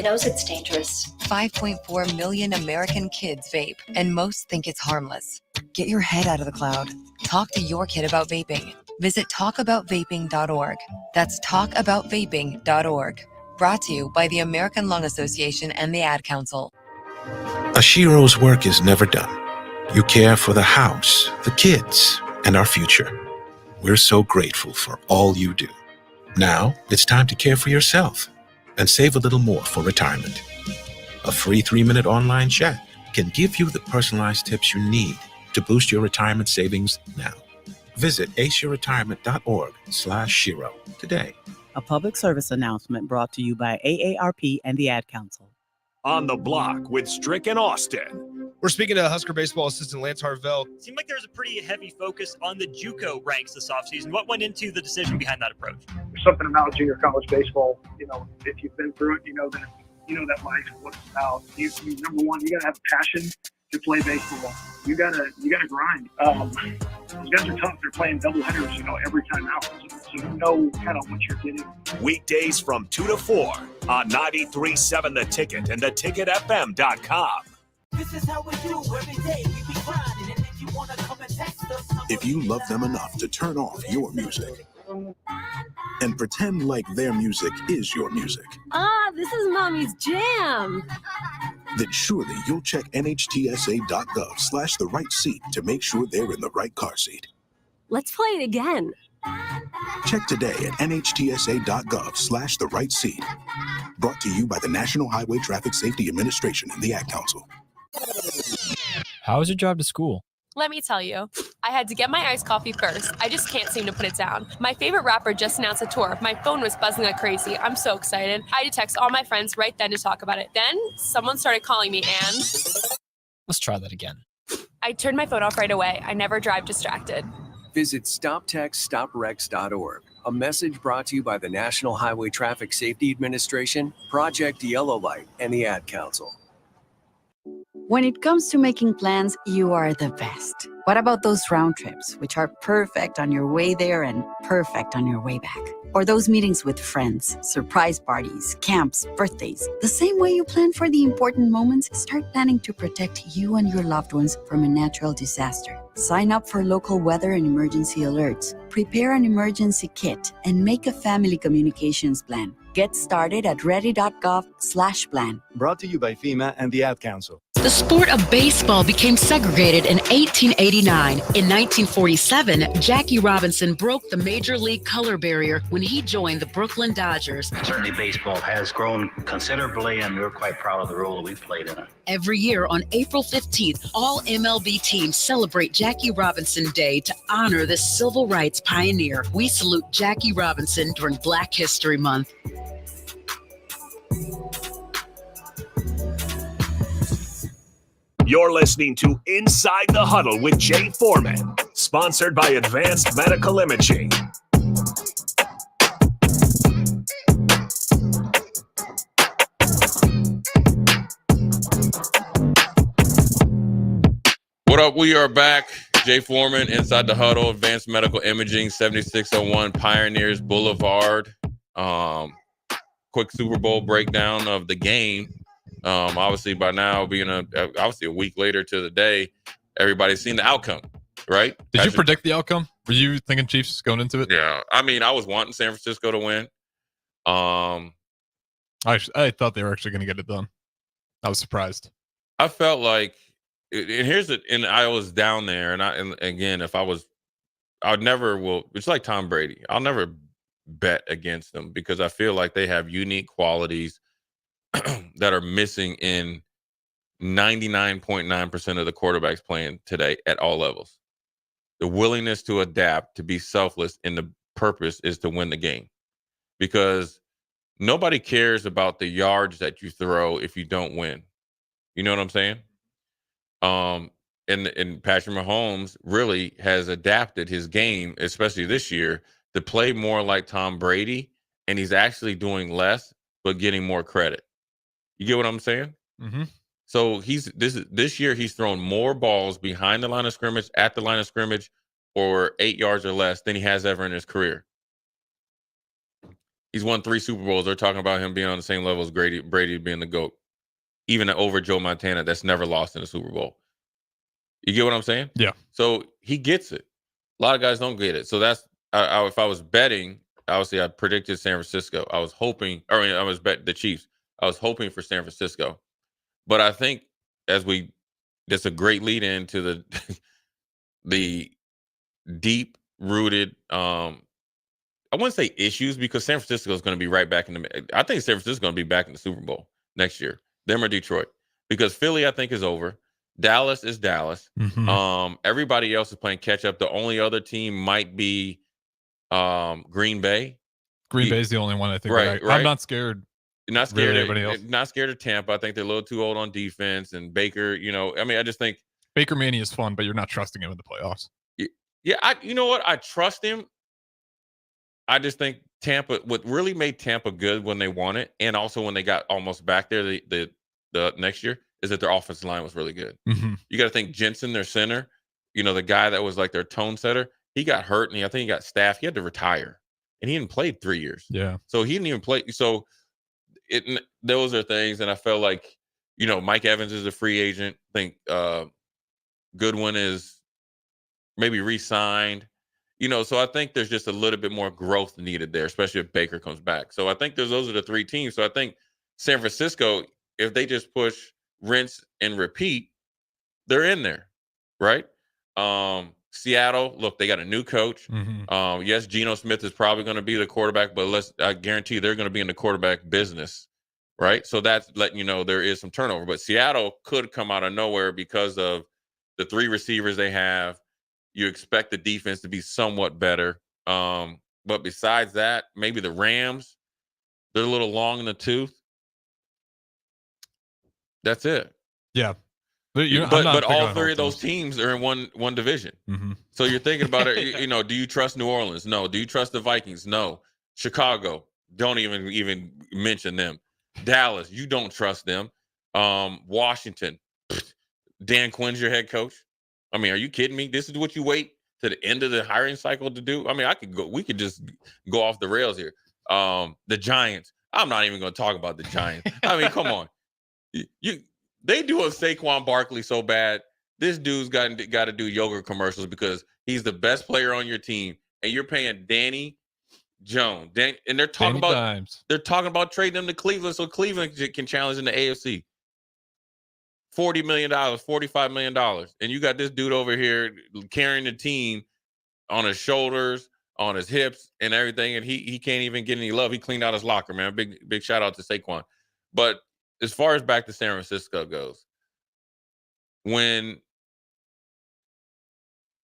knows it's dangerous. 5.4 million American kids vape, and most think it's harmless. Get your head out of the cloud. Talk to your kid about vaping. Visit talkaboutvaping.org. That's talkaboutvaping.org. Brought to you by the American Lung Association and the Ad Council. Ashiro's work is never done. You care for the house, the kids, and our future. We're so grateful for all you do. Now, it's time to care for yourself and save a little more for retirement. A free 3-minute online chat can give you the personalized tips you need to boost your retirement savings now. Visit aceyourretirement.org/Shiro today. A public service announcement brought to you by AARP and the Ad Council. On the Block with Strick and Austin. We're speaking to Husker baseball assistant Lance Harvell. It seemed like there was a pretty heavy focus on the JUCO ranks this offseason. What went into the decision behind that approach? There's something about junior college baseball. If you've been through it, you know that life, what it's about. You number one, you gotta have a passion to play baseball. You gotta grind. Those guys are tough. They're playing doubleheaders, every time out. So you know kind of what you're getting. Weekdays from 2 to 4 on 93.7 The Ticket and theticketfm.com. This is how we do every day. We be grinding, and if you wanna come and text us, if you love them enough to turn off your music and pretend like their music is your music, this is Mommy's jam. then surely you'll check nhtsa.gov/the right seat to make sure they're in the right car seat. Let's play it again. Check today at nhtsa.gov/the right seat. Brought to you by the National Highway Traffic Safety Administration and the Ad Council. How was your drive to school? Let me tell you, I had to get my iced coffee first. I just can't seem to put it down. My favorite rapper just announced a tour. My phone was buzzing like crazy. I'm so excited. I had to text all my friends right then to talk about it. Then someone started calling me and... Let's try that again. I turned my phone off right away. I never drive distracted. Visit StopTextStopWrecks.org. A message brought to you by the National Highway Traffic Safety Administration, Project Yellow Light, and the Ad Council. When it comes to making plans, you are the best. What about those round trips, which are perfect on your way there and perfect on your way back? Or those meetings with friends, surprise parties, camps, birthdays. The same way you plan for the important moments, start planning to protect you and your loved ones from a natural disaster. Sign up for local weather and emergency alerts. Prepare an emergency kit and make a family communications plan. Get started at ready.gov/plan. Brought to you by FEMA and the Ad Council. The sport of baseball became segregated in 1889. In 1947, Jackie Robinson broke the major league color barrier when he joined the Brooklyn Dodgers. Certainly baseball has grown considerably, and we're quite proud of the role that we've played in it. Every year on April 15th, all MLB teams celebrate Jackie Robinson Day to honor this civil rights pioneer. We salute Jackie Robinson during Black History Month. You're listening to Inside the Huddle with Jay Foreman, sponsored by Advanced Medical Imaging. What up? We are back. Jay Foreman, Inside the Huddle, Advanced Medical Imaging, 7601 Pioneers Boulevard. Quick Super Bowl breakdown of the game. Obviously, by now, being obviously a week later to the day, everybody's seen the outcome, right? Did you predict the outcome? Were you thinking Chiefs going into it? Yeah. I mean, I was wanting San Francisco to win. I thought they were actually going to get it done. I was surprised. I felt like, and I was down there, and again, it's like Tom Brady. I'll never bet against them because I feel like they have unique qualities that are missing in 99.9% of the quarterbacks playing today at all levels. The willingness to adapt, to be selfless, and the purpose is to win the game. Because nobody cares about the yards that you throw if you don't win. You know what I'm saying? And Patrick Mahomes really has adapted his game, especially this year, to play more like Tom Brady, and he's actually doing less but getting more credit. You get what I'm saying? Mm-hmm. So this year he's thrown more balls behind the line of scrimmage, at the line of scrimmage, or 8 yards or less than he has ever in his career. He's won 3 Super Bowls. They're talking about him being on the same level as Brady being the GOAT, even over Joe Montana, that's never lost in a Super Bowl. You get what I'm saying? Yeah. So he gets it. A lot of guys don't get it. So that's if I was betting, obviously I predicted San Francisco. I was betting the Chiefs. I was hoping for San Francisco. But I think that's a great lead into the deep rooted, I wouldn't say issues, because San Francisco is going to be right back I think San Francisco is going to be back in the Super Bowl next year. Them or Detroit, because Philly, I think, is over. Dallas is Dallas. Mm-hmm. Everybody else is playing catch up. The only other team might be Green Bay. Green Bay is the only one I think. Right. I'm not scared Not scared. Anybody else? Not scared of Tampa. I think they're a little too old on defense. And Baker, I just think Baker Mania is fun, but you're not trusting him in the playoffs. Yeah, you know what? I trust him. I just think Tampa. What really made Tampa good when they won it, and also when they got almost back there the next year, is that their offensive line was really good. Mm-hmm. You got to think Jensen, their center, the guy that was like their tone setter, he got hurt, and I think he got staffed. He had to retire, and he hadn't played 3 years. Yeah, so he didn't even play. So those are things, and I felt like Mike Evans is a free agent. I think Goodwin is maybe re-signed. So I think there's just a little bit more growth needed there, especially if Baker comes back. So I think those are the 3 teams. So I think San Francisco, if they just push, rinse, and repeat, they're in there, right? Seattle, look, they got a new coach. Mm-hmm. Yes, Geno Smith is probably going to be the quarterback, but I guarantee they're going to be in the quarterback business, right? So that's letting you know there is some turnover. But Seattle could come out of nowhere because of the 3 receivers they have. You expect the defense to be somewhat better. But besides that, maybe the Rams, they're a little long in the tooth. That's it. Yeah. But all 3 of those teams are in one division. Mm-hmm. So you're thinking about it, do you trust New Orleans? No. Do you trust the Vikings? No. Chicago, don't even mention them. Dallas, you don't trust them. Washington, Dan Quinn's your head coach. I mean, are you kidding me? This is what you wait to the end of the hiring cycle to do? I mean, we could just go off the rails here. The Giants, I'm not even going to talk about the Giants. I mean, come on. They do a Saquon Barkley so bad. This dude's got to do yoga commercials because he's the best player on your team, and you're paying Danny Jones. And they're talking about trading him to Cleveland so Cleveland can challenge in the AFC. $40 million, $45 million. And you got this dude over here carrying the team on his shoulders, on his hips, and everything, and he can't even get any love. He cleaned out his locker, man. Big shout out to Saquon. But as far as back to San Francisco goes, when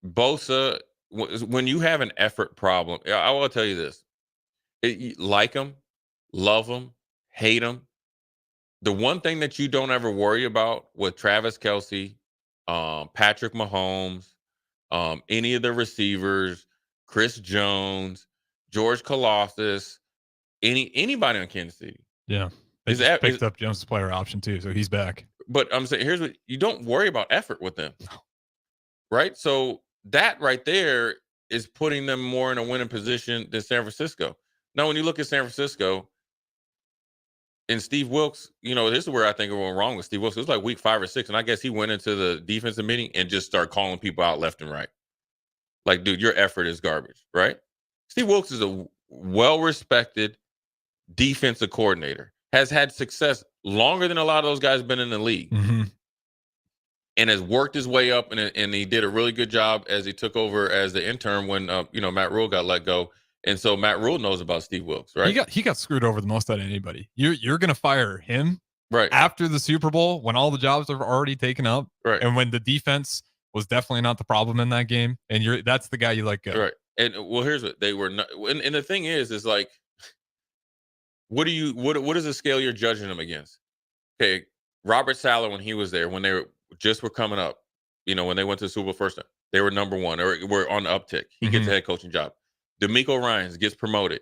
Bosa, when you have an effort problem, I will tell you this. Like him, love him, hate him. The one thing that you don't ever worry about with Travis Kelce, Patrick Mahomes, any of the receivers, Chris Jones, George Kalafdis, anybody on Kansas City. Yeah. They just picked up Jones' player option too, so he's back. But I'm saying, here's what you don't worry about effort with them. Right? So that right there is putting them more in a winning position than San Francisco. Now, when you look at San Francisco, and Steve Wilks, this is where I think it went wrong with Steve Wilks. It was like week 5 or 6, and I guess he went into the defensive meeting and just started calling people out left and right. Like, dude, your effort is garbage, right? Steve Wilks is a well-respected defensive coordinator, has had success longer than a lot of those guys been in the league, and has worked his way up, and he did a really good job as he took over as the intern when Matt Rule got let go. And so Matt Rule knows about Steve Wilks, right? He got screwed over the most out of anybody. You're going to fire him right after the Super Bowl when all the jobs are already taken up, right? And when the defense was definitely not the problem in that game, and that's the guy you let go, right? And well, here's what they were not. And the thing is like, what is the scale you're judging them against? Okay, Robert Saleh, when he was there, when they were coming up, when they went to the Super Bowl first time, they were number 1 or were on the uptick. He gets a head coaching job. DeMeco Ryans gets promoted.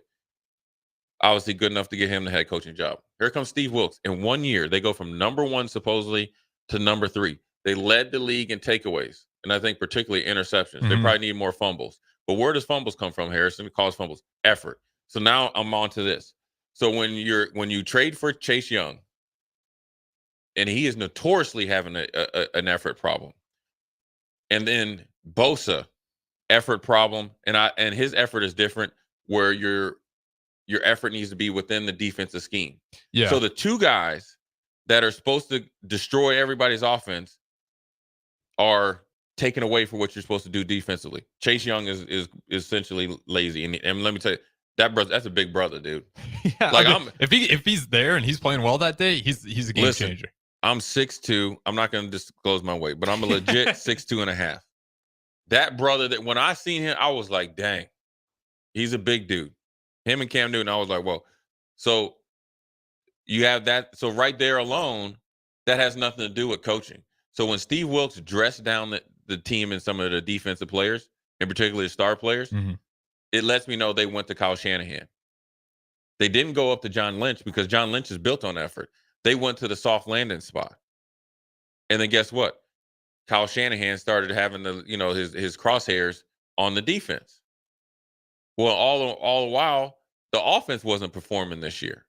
Obviously good enough to get him the head coaching job. Here comes Steve Wilks. In 1 year, they go from number 1 supposedly to number 3. They led the league in takeaways, and I think particularly interceptions. They probably need more fumbles. But where does fumbles come from, Harrison? It calls fumbles. Effort. So now I'm on to this. So when you trade for Chase Young, and he is notoriously having an effort problem, and then Bosa, effort problem, and his effort is different, where your effort needs to be within the defensive scheme. Yeah. So the 2 guys that are supposed to destroy everybody's offense are taken away for what you're supposed to do defensively. Chase Young is essentially lazy, and let me tell you, that's a big brother, dude. Yeah, like if he's there and he's playing well that day, he's a game changer. I'm 6'2". I'm not going to disclose my weight, but I'm a legit 6'2" and a half. That brother, that when I seen him, I was like, dang, he's a big dude. Him and Cam Newton, I was like, whoa. So you have that. So right there alone, that has nothing to do with coaching. So when Steve Wilkes dressed down the team and some of the defensive players, and particularly the star players, it lets me know they went to Kyle Shanahan. They didn't go up to John Lynch because John Lynch is built on effort. They went to the soft landing spot. And then guess what? Kyle Shanahan started having his crosshairs on the defense. Well, all the while, the offense wasn't performing this year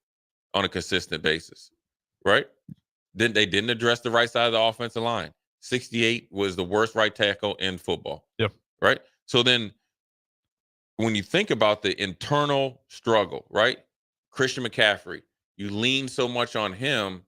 on a consistent basis, right? Then they didn't address the right side of the offensive line. 68 was the worst right tackle in football. Yep. Right? So then when you think about the internal struggle, right? Christian McCaffrey, you lean so much on him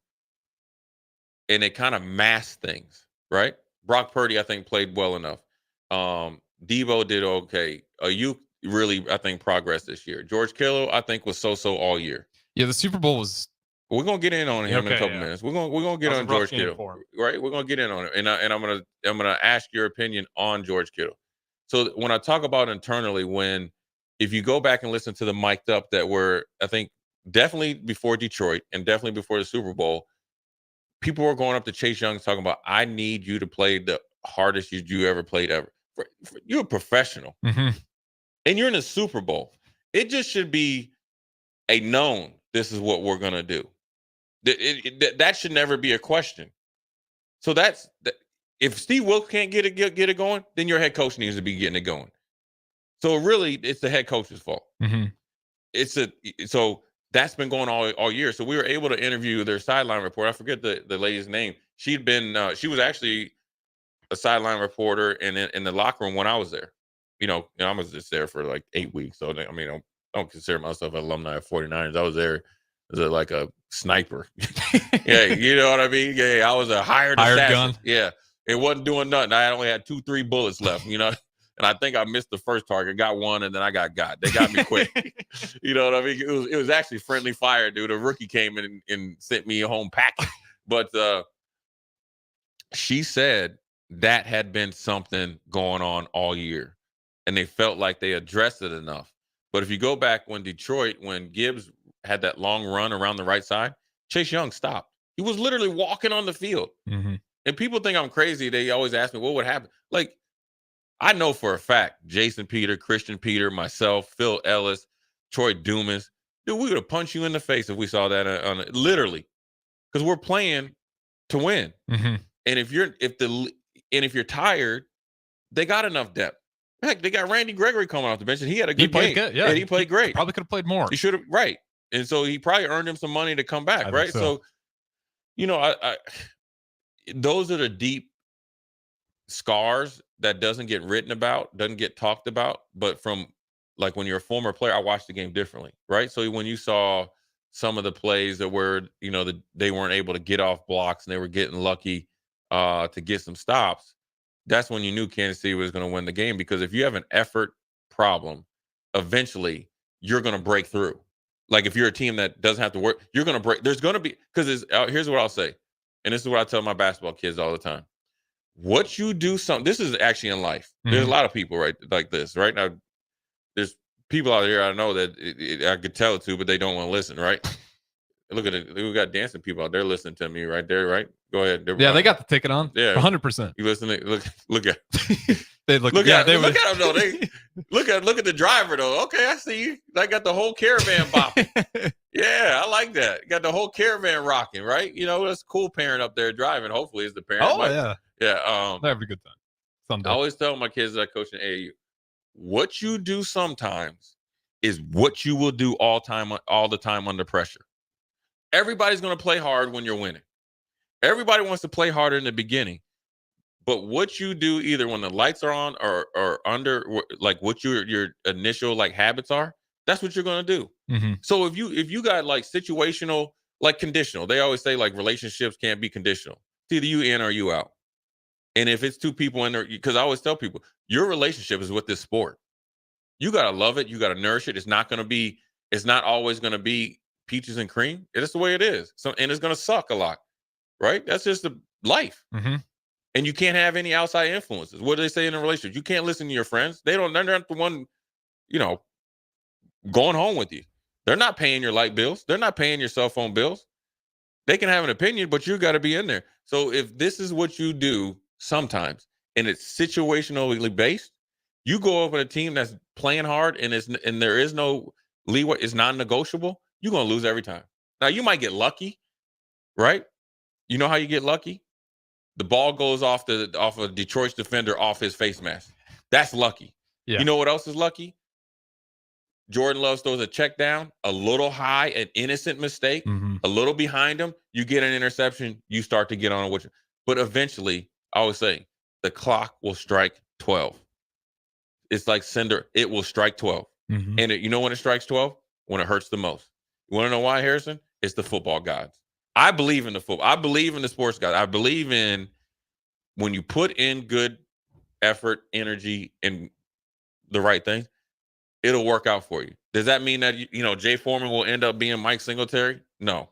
and it kind of masks things, right? Brock Purdy, I think, played well enough. Debo did okay. You really, I think, progressed this year. George Kittle, I think, was so all year. Yeah, the Super Bowl was. We're gonna get in on him in a couple minutes. We're gonna get on George Kittle, right? We're gonna get in on it, and I'm gonna ask your opinion on George Kittle. So when I talk about internally, if you go back and listen to the mic'd up that were, I think, definitely before Detroit and definitely before the Super Bowl, people were going up to Chase Young talking about, I need you to play the hardest you ever played ever. You're a professional, and you're in a Super Bowl. It just should be a known. This is what we're gonna do. That should never be a question. So if Steve Wilkes can't get it going, then your head coach needs to be getting it going. So really, it's the head coach's fault. So that's been going all year. So we were able to interview their sideline reporter. I forget the lady's name. She was actually a sideline reporter in the locker room when I was there. I was just there for like 8 weeks. So I mean, I don't consider myself an alumni of 49ers. I was there as like a sniper. Yeah, you know what I mean? Yeah, I was a hired assassin. Gun. Yeah, it wasn't doing nothing. I only had 2-3 bullets left, and I think I missed the first target, got one, and then I got. They got me quick. You know what I mean? It was actually friendly fire, dude. A rookie came in and sent me a home package. But she said that had been something going on all year, and they felt like they addressed it enough. But if you go back when Gibbs had that long run around the right side, Chase Young stopped. He was literally walking on the field. And people think I'm crazy. They always ask me, what would happen? Like, I know for a fact, Jason Peter, Christian Peter, myself, Phil Ellis, Troy Dumas, dude, we would have punched you in the face if we saw that literally, because we're playing to win. And if you're tired, they got enough depth. Heck, they got Randy Gregory coming off the bench, and he had a good game. Good, yeah. He played great. Probably could have played more. He should have, right. And so he probably earned him some money to come back, right? So I those are the deep scars that doesn't get written about, doesn't get talked about. But from like when you're a former player, I watched the game differently, right? So when you saw some of the plays that were, they weren't able to get off blocks and they were getting lucky to get some stops, that's when you knew Kansas City was going to win the game. Because if you have an effort problem, eventually you're going to break through. Like if you're a team that doesn't have to work, you're going to break. There's going to be, because here's what I'll say. And this is what I tell my basketball kids all the time. What you do, this is actually in life. There's a lot of people right like this right now. There's people out here I know that I could tell it to, but they don't want to listen, right? Look at it. We got dancing people out there listening to me right there, right? Go ahead. They got the ticket on. Yeah, 100%. You listen to look at. They look at them though. They look at the driver though. Okay, I see you. I got the whole caravan bopping. Yeah, I like that. Got the whole caravan rocking, right? That's a cool parent up there driving. Hopefully, it's the parent. Oh yeah. They're having a good time. Someday. I always tell my kids that I coach in AAU, what you do sometimes is what you will do all the time under pressure. Everybody's going to play hard when you're winning. Everybody wants to play harder in the beginning. But what you do either when the lights are on or under, like what your initial like habits are, that's what you're going to do. So if you got like situational, like conditional, they always say like relationships can't be conditional. It's either you in or you out. And if it's two people in there, because I always tell people, your relationship is with this sport. You got to love it. You got to nourish it. It's not always going to be peaches and cream. It's the way it is. So, and it's going to suck a lot, right? That's just the life. And you can't have any outside influences. What do they say in a relationship? You can't listen to your friends. They're not the one, going home with you. They're not paying your light bills. They're not paying your cell phone bills. They can have an opinion, but you got to be in there. So if this is what you do sometimes, and it's situationally based, you go over a team that's playing hard and there is no leeway, it's non-negotiable, you're going to lose every time. Now, you might get lucky, right? You know how you get lucky? The ball goes off of Detroit's defender off his face mask. That's lucky. Yeah. You know what else is lucky? Jordan Love throws a check down, a little high, an innocent mistake, a little behind him. You get an interception, you start to get on it. But eventually, I always say, the clock will strike 12. It's like Cinder. It will strike 12. And you know when it strikes 12? When it hurts the most. You want to know why, Harrison? It's the football gods. I believe in the football. I believe in the sports gods. I believe in when you put in good effort, energy, and the right things, it'll work out for you. Does that mean that, Jay Foreman will end up being Mike Singletary? No.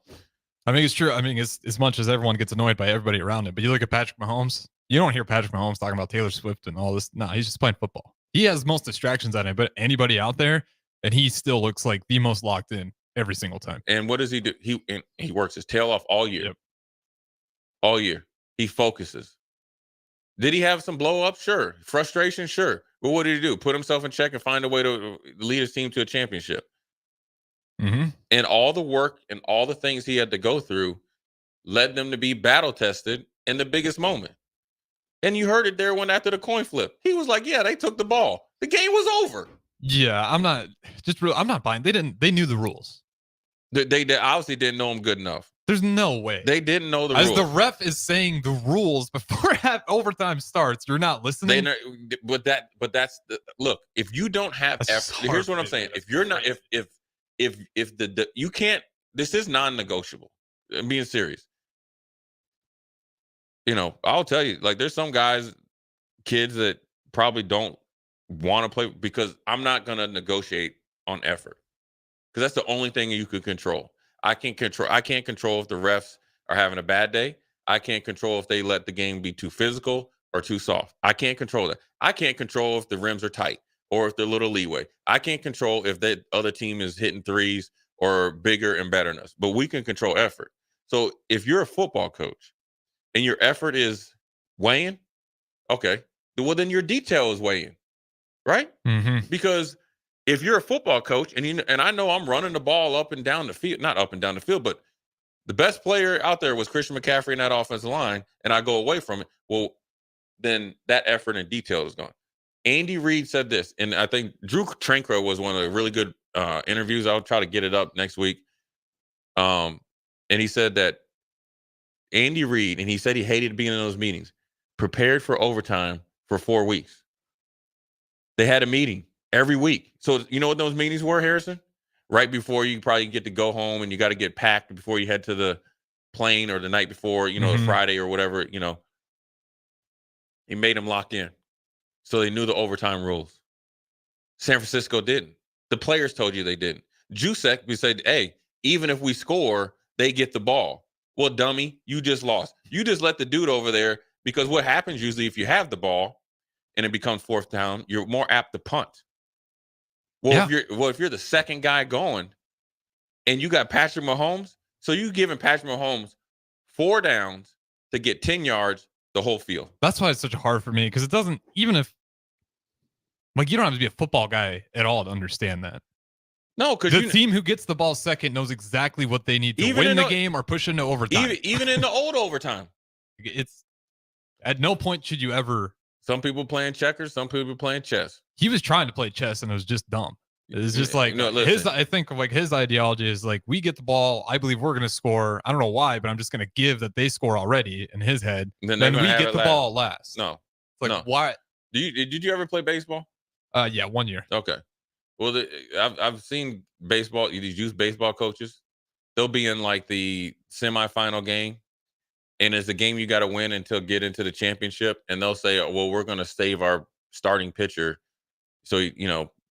I mean, it's true. I mean, as much as everyone gets annoyed by everybody around him, but you look at Patrick Mahomes, you don't hear Patrick Mahomes talking about Taylor Swift and all this. No, he's just playing football. He has most distractions on it, but anybody out there, and he still looks like the most locked in every single time. And what does he do? He works his tail off all year. Yep. All year. He focuses. Did he have some blow up? Sure. Frustration? Sure. But what did he do? Put himself in check and find a way to lead his team to a championship. And all the work and all the things he had to go through led them to be battle tested in the biggest moment. And you heard it there when after the coin flip. He was like, yeah, they took the ball. The game was over. Yeah, I'm not buying. They knew the rules. They obviously didn't know him good enough. There's no way. They didn't know the rules. As the ref is saying the rules before overtime starts, you're not listening. But that's look, if you don't have effort, here's what I'm saying. If you're not, if you can't, this is non-negotiable. I'm being serious. I'll tell you, like, there's some kids that probably don't want to play because I'm not going to negotiate on effort because that's the only thing you could control. I can't control if the refs are having a bad day. I can't control if they let the game be too physical or too soft. I can't control that. I can't control if the rims are tight or if they're a little leeway. I can't control if that other team is hitting threes or bigger and better than us. But we can control effort. So if you're a football coach and your effort is weighing, okay, well, then your detail is weighing, right? Because if you're a football coach and I know I'm running the ball up and down the field, not up and down the field, but the best player out there was Christian McCaffrey in that offensive line, and I go away from it, well, then that effort and detail is gone. Andy Reid said this, and I think Drew Trankro was one of the really good interviews. I'll try to get it up next week. And he said that Andy Reid, and he said he hated being in those meetings, prepared for overtime for 4 weeks. They had a meeting every week. So you know what those meetings were, Harrison? Right before you probably get to go home and you got to get packed before you head to the plane or the night before, the Friday or whatever, He made them locked in. So they knew the overtime rules. San Francisco didn't. The players told you they didn't. Jusek, we said, hey, even if we score, they get the ball. Well, dummy, you just lost. You just let the dude over there, because what happens usually if you have the ball and it becomes fourth down, you're more apt to punt. Well, if you're the second guy going and you got Patrick Mahomes, so you giving Patrick Mahomes 4 downs to get 10 yards the whole field. That's why it's such hard for me, because it doesn't, even if, like, you don't have to be a football guy at all to understand that. No, because the team who gets the ball second knows exactly what they need to win the game or push into overtime. Even in the old overtime. It's at no point should you ever. Some people playing checkers, some people playing chess. He was trying to play chess and it was just dumb. It's just like I think like his ideology is like, we get the ball. I believe we're going to score. I don't know why, but I'm just going to give that they score already in his head. Then we get the ball last. No, it's like, why? Did you ever play baseball? Yeah, 1 year. Okay. Well, I've seen baseball, these youth baseball coaches, they'll be in like the semifinal game, and it's a game you got to win until get into the championship, and they'll say, well, we're going to save our starting pitcher so,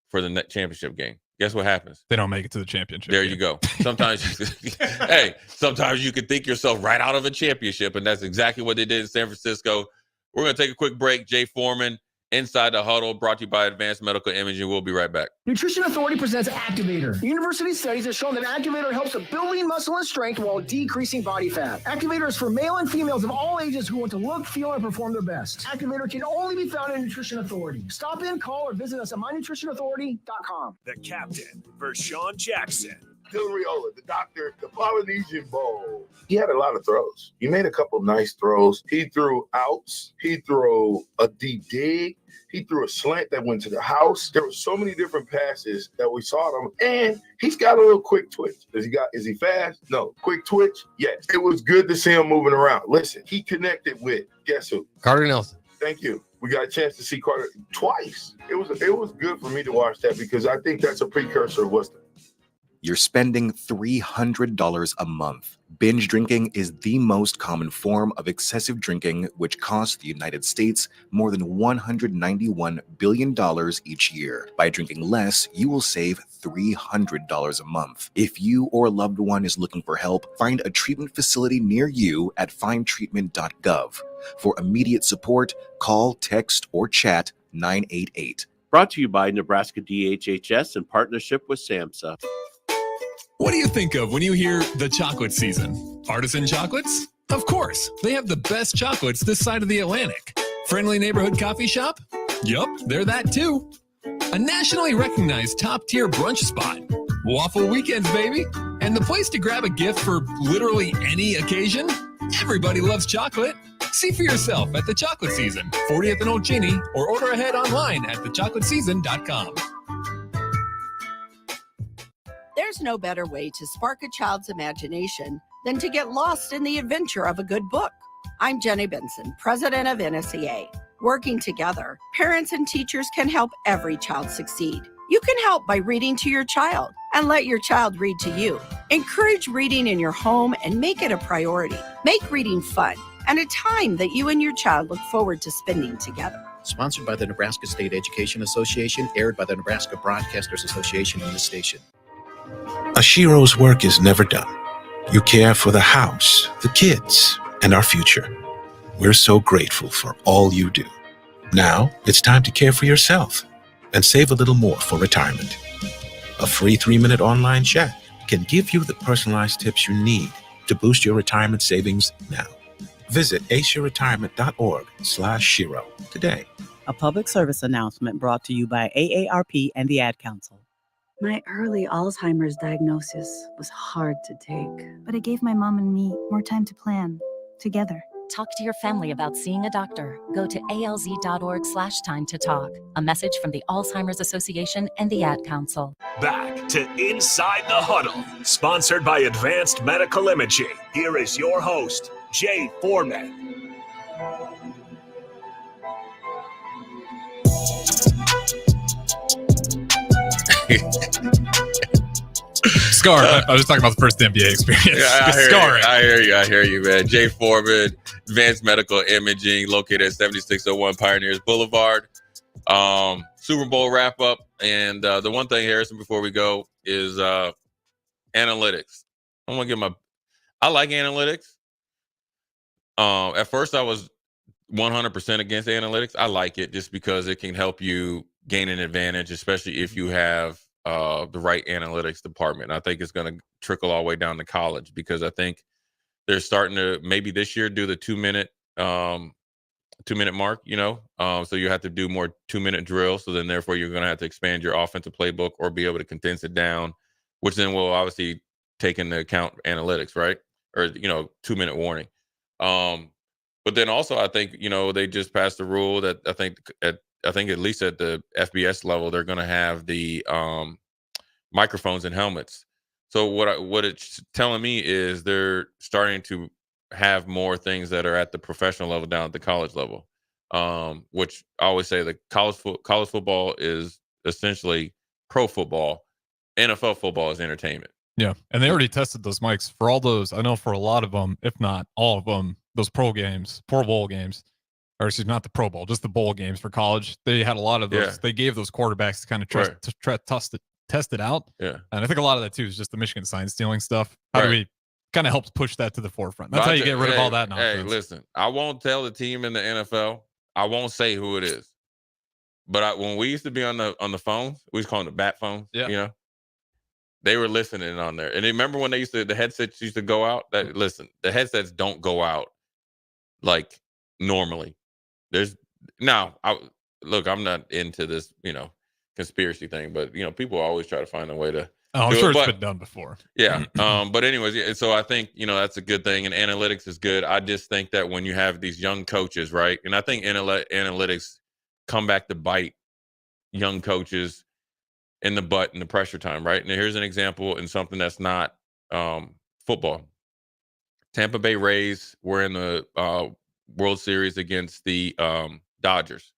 for the championship game. Guess what happens? They don't make it to the championship. There you go. Sometimes, sometimes you can think yourself right out of a championship, and that's exactly what they did in San Francisco. We're going to take a quick break. Jay Foreman Inside the Huddle, brought to you by Advanced Medical Imaging. We'll be right back. Nutrition Authority presents Activator. University studies have shown that Activator helps with building muscle and strength while decreasing body fat. Activator is for male and females of all ages who want to look, feel, and perform their best. Activator can only be found in Nutrition Authority. Stop in, call, or visit us at mynutritionauthority.com. The captain, Vershawn Jackson. Riola, the doctor, the Polynesian Bowl. He had a lot of throws. He made a couple nice throws. He threw outs. He threw a deep dig. He threw a slant that went to the house. There were so many different passes that we saw him, and he's got a little quick twitch. Is he fast? No. Quick twitch? Yes. It was good to see him moving around. Listen, he connected with, guess who? Carter Nelson. Thank you. We got a chance to see Carter twice. It was good for me to watch that because I think that's a precursor of what's You're spending $300 a month. Binge drinking is the most common form of excessive drinking, which costs the United States more than $191 billion each year. By drinking less, you will save $300 a month. If you or a loved one is looking for help, find a treatment facility near you at findtreatment.gov. For immediate support, call, text, or chat 988. Brought to you by Nebraska DHHS in partnership with SAMHSA. What do you think of when you hear the chocolate season? Artisan chocolates? Of course, they have the best chocolates this side of the Atlantic. Friendly neighborhood coffee shop? Yup, they're that too. A nationally recognized top-tier brunch spot. Waffle weekends, baby. And the place to grab a gift for literally any occasion? Everybody loves chocolate. See for yourself at the Chocolate Season, 40th and Old Cheney, or order ahead online at thechocolateseason.com. There's no better way to spark a child's imagination than to get lost in the adventure of a good book. I'm Jenny Benson, president of NSEA. Working together, parents and teachers can help every child succeed. You can help by reading to your child and let your child read to you. Encourage reading in your home and make it a priority. Make reading fun and a time that you and your child look forward to spending together. Sponsored by the Nebraska State Education Association, aired by the Nebraska Broadcasters Association and this station. Ashiro's work is never done. You care for the house, the kids, and our future. We're so grateful for all you do. Now it's time to care for yourself and save a little more for retirement. A free 3-minute online chat can give you the personalized tips you need to boost your retirement savings now. Visit asiaretirement.org/Shiro today. A public service announcement brought to you by AARP and the Ad Council. My early Alzheimer's diagnosis was hard to take. But it gave my mom and me more time to plan together. Talk to your family about seeing a doctor. Go to alz.org/time to talk. A message from the Alzheimer's Association and the Ad Council. Back to Inside the Huddle, sponsored by Advanced Medical Imaging. Here is your host, Jay Foreman. Scar. I was talking about the first NBA experience. Yeah, I hear you, man. Jay Foreman, Advanced Medical Imaging, located at 7601 Pioneers Boulevard. Super Bowl wrap up. And the one thing, Harrison, before we go is analytics. I like analytics. At first I was 100% against analytics. I like it just because it can help you gain an advantage, especially if you have the right analytics department. I think it's going to trickle all the way down to college because I think they're starting to maybe this year do the 2-minute mark, so you have to do more 2-minute drills. So then therefore you're going to have to expand your offensive playbook or be able to condense it down, which then will obviously take into account analytics, right? Or, 2-minute warning. But then also I think, they just passed a rule that I think at least at the FBS level, they're going to have the microphones and helmets. So what it's telling me is they're starting to have more things that are at the professional level down at the college level, which I always say that college football is essentially pro football. NFL football is entertainment. Yeah, and they already tested those mics for all those. I know for a lot of them, if not all of them, those pro bowl games. Or excuse me, not the Pro Bowl, just the bowl games for college. They had a lot of those. Yeah. They gave those quarterbacks to kind of test it out. Yeah. And I think a lot of that too is just the Michigan sign stealing stuff. How do we kind of help push that to the forefront? That's how you get rid of all that nonsense. Hey, listen, I won't tell the team in the NFL. I won't say who it is. But when we used to be on the phones, we used to call them the bat phones. Yeah. You know, they were listening on there. And remember when the headsets used to go out? Listen, the headsets don't go out like normally. I'm not into this, conspiracy thing, but people always try to find a way to. I'm sure it's been done before. Yeah. But anyways, so I think, that's a good thing. And analytics is good. I just think that when you have these young coaches, right? And I think analytics come back to bite young coaches in the butt in the pressure time, right? And here's an example in something that's not football. Tampa Bay Rays were in the World Series against the Dodgers.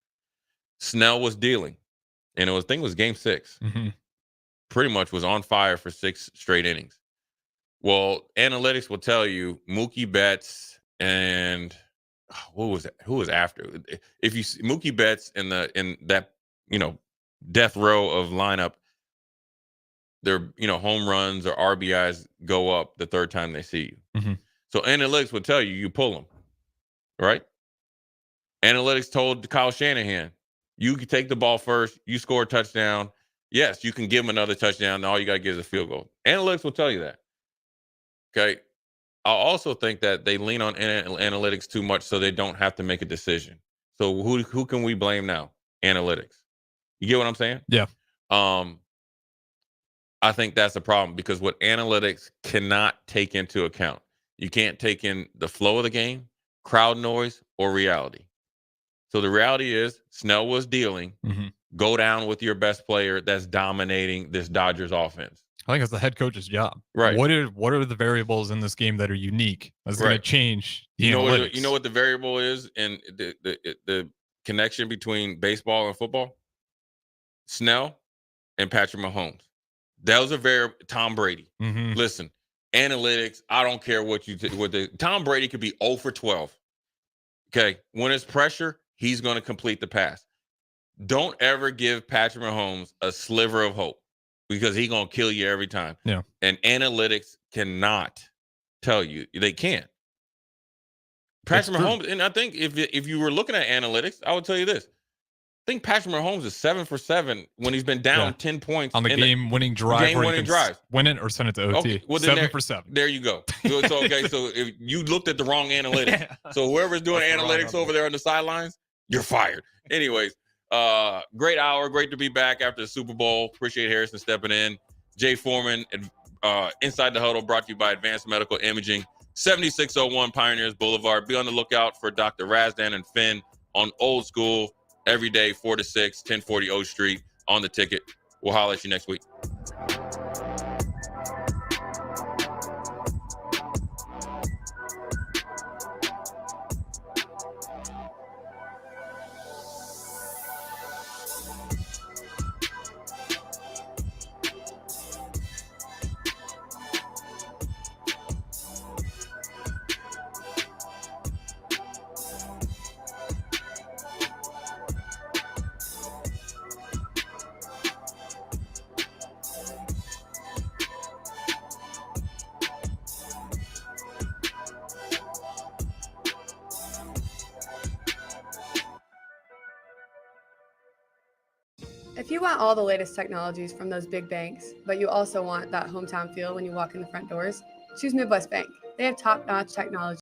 Snell was dealing, and I think it was Game 6. Mm-hmm. Pretty much was on fire for 6 straight innings. Well, analytics will tell you Mookie Betts and who was after? If you see Mookie Betts in that death row of lineup, their home runs or RBIs go up the third time they see you. Mm-hmm. So analytics will tell you pull them, right? Analytics told Kyle Shanahan, you can take the ball first, you score a touchdown. Yes, you can give them another touchdown. And all you got to give is a field goal. Analytics will tell you that. Okay. I also think that they lean on analytics too much so they don't have to make a decision. So who can we blame now? Analytics. You get what I'm saying? Yeah. I think that's a problem because what analytics cannot take into account, you can't take in the flow of the game, crowd noise, or reality. So the reality is Snell was dealing. Mm-hmm. Go down with your best player that's dominating this Dodgers offense. I think it's the head coach's job. Right. What are the variables in this game that are unique? That's going to change the you know analytics. What the variable is in the connection between baseball and football? Snell and Patrick Mahomes. That was a Tom Brady. Mm-hmm. Listen, analytics, I don't care what Tom Brady could be 0 for 12. Okay. When it's pressure, he's going to complete the pass. Don't ever give Patrick Mahomes a sliver of hope because he's going to kill you every time. Yeah. And analytics cannot tell you. They can't. Patrick Mahomes, and I think if you were looking at analytics, I would tell you this. I think Patrick Mahomes is 7 for 7 when he's been down 10 points on the game-winning drive. Win it or send it to OT. Okay, well, 7 for 7. There you go. So if you looked at the wrong analytics, so whoever's doing analytics over there on the sidelines, you're fired. Anyways, great hour. Great to be back after the Super Bowl. Appreciate Harrison stepping in. Jay Foreman, Inside the Huddle, brought to you by Advanced Medical Imaging, 7601 Pioneers Boulevard. Be on the lookout for Dr. Razdan and Finn on Old School. Every day, 4 to 6, 1040 O Street on the ticket. We'll holler at you next week. If you want all the latest technologies from those big banks, but you also want that hometown feel when you walk in the front doors, choose Midwest Bank. They have top-notch technology